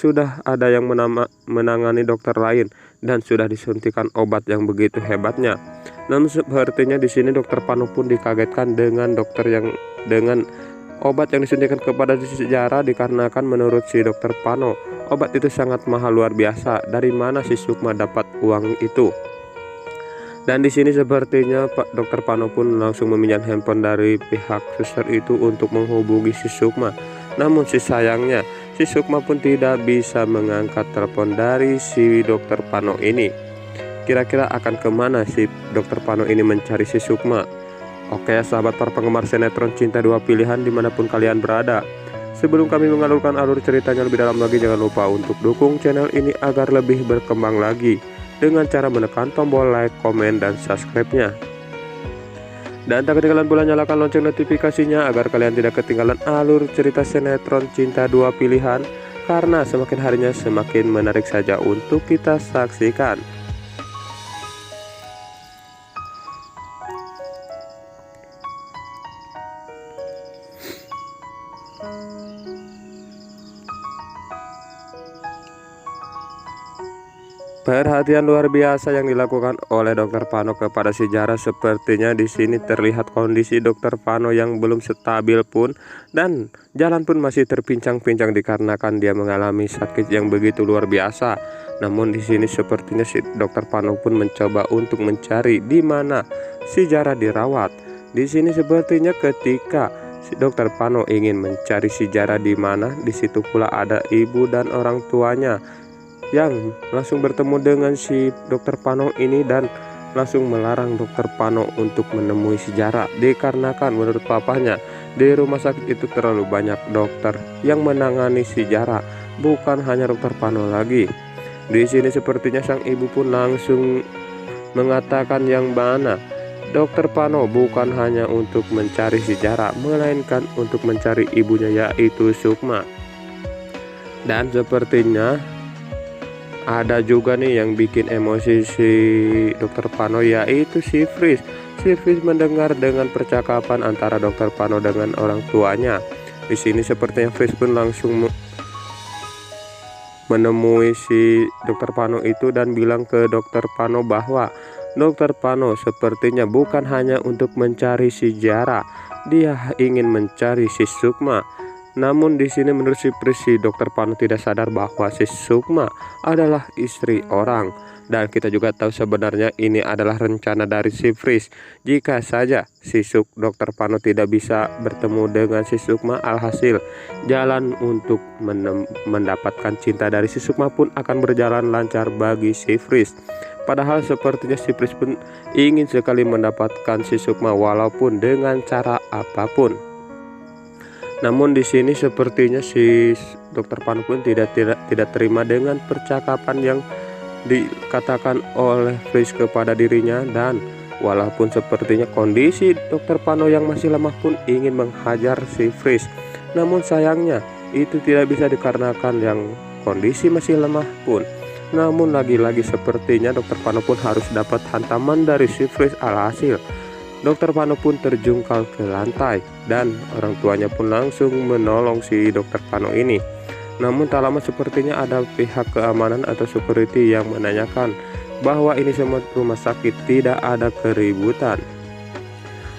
sudah ada yang menangani dokter lain dan sudah disuntikan obat yang begitu hebatnya. Namun sepertinya di sini dokter Pano pun dikagetkan dengan dengan obat yang disuntikan kepada si Jara, dikarenakan menurut si dokter Pano obat itu sangat mahal luar biasa. Dari mana si Sukma dapat uang itu? Dan di sini sepertinya Pak Dokter Pano pun langsung meminjam handphone dari pihak suster itu untuk menghubungi si Sukma. Namun sayangnya si Sukma pun tidak bisa mengangkat telepon dari si Dokter Pano ini. Kira-kira akan kemana si Dokter Pano ini mencari si Sukma? Oke ya sahabat para penggemar sinetron Cinta Dua Pilihan dimanapun kalian berada, sebelum kami mengalurkan alur ceritanya lebih dalam lagi, jangan lupa untuk dukung channel ini agar lebih berkembang lagi dengan cara menekan tombol like, komen, dan subscribe-nya. Dan tak ketinggalan pula nyalakan lonceng notifikasinya agar kalian tidak ketinggalan alur cerita sinetron Cinta Dua Pilihan, karena semakin harinya semakin menarik saja untuk kita saksikan. Perhatian luar biasa yang dilakukan oleh Dokter Pano kepada si Jara. Sepertinya di sini terlihat kondisi Dokter Pano yang belum stabil pun, dan jalan pun masih terpincang-pincang dikarenakan dia mengalami sakit yang begitu luar biasa. Namun di sini sepertinya si Dokter Pano pun mencoba untuk mencari di mana si Jara dirawat. Di sini sepertinya ketika si Dokter Pano ingin mencari si Jara di mana, di situ pula ada ibu dan orang tuanya yang langsung bertemu dengan si Dokter Pano ini dan langsung melarang Dokter Pano untuk menemui si Jara, dikarenakan menurut papanya di rumah sakit itu terlalu banyak dokter yang menangani si Jara, bukan hanya Dokter Pano lagi. Di sini sepertinya sang ibu pun langsung mengatakan yang mana Dokter Pano bukan hanya untuk mencari si Jara, melainkan untuk mencari ibunya, yaitu Sukma. Dan sepertinya ada juga nih yang bikin emosi si Dokter Pano, yaitu si Fris. Si Fris mendengar dengan percakapan antara Dokter Pano dengan orang tuanya. Di sini sepertinya Fris pun langsung menemui si Dokter Pano itu dan bilang ke Dokter Pano bahwa Dokter Pano sepertinya bukan hanya untuk mencari si Jara, dia ingin mencari si Sukma. Namun di sini menurut si Fris, si Dokter Pano tidak sadar bahwa si Sukma adalah istri orang, dan kita juga tahu sebenarnya ini adalah rencana dari si Fris. Jika saja si Dokter Pano tidak bisa bertemu dengan si Sukma, alhasil jalan untuk mendapatkan cinta dari si Sukma pun akan berjalan lancar bagi si Fris. Padahal sepertinya si Fris pun ingin sekali mendapatkan si Sukma walaupun dengan cara apapun. Namun di sini sepertinya si Dokter Pano pun tidak terima dengan percakapan yang dikatakan oleh Fris kepada dirinya, dan walaupun sepertinya kondisi Dokter Pano yang masih lemah pun ingin menghajar si Fris. Namun sayangnya itu tidak bisa dikarenakan yang kondisi masih lemah pun. Namun lagi-lagi sepertinya Dokter Pano pun harus dapat hantaman dari si Fris, alhasil Dokter Pano pun terjungkal ke lantai dan orang tuanya pun langsung menolong si Dokter Pano ini. Namun tak lama sepertinya ada pihak keamanan atau security yang menanyakan bahwa ini semua rumah sakit, tidak ada keributan.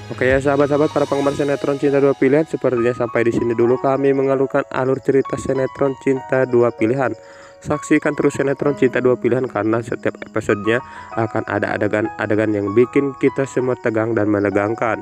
Oke ya sahabat-sahabat para penggemar sinetron Cinta Dua Pilihan, sepertinya sampai di sini dulu kami mengalurkan alur cerita sinetron Cinta Dua Pilihan. Saksikan terus sinetron Cinta Dua Pilihan karena setiap episodenya akan ada adegan-adegan yang bikin kita semua tegang dan menegangkan.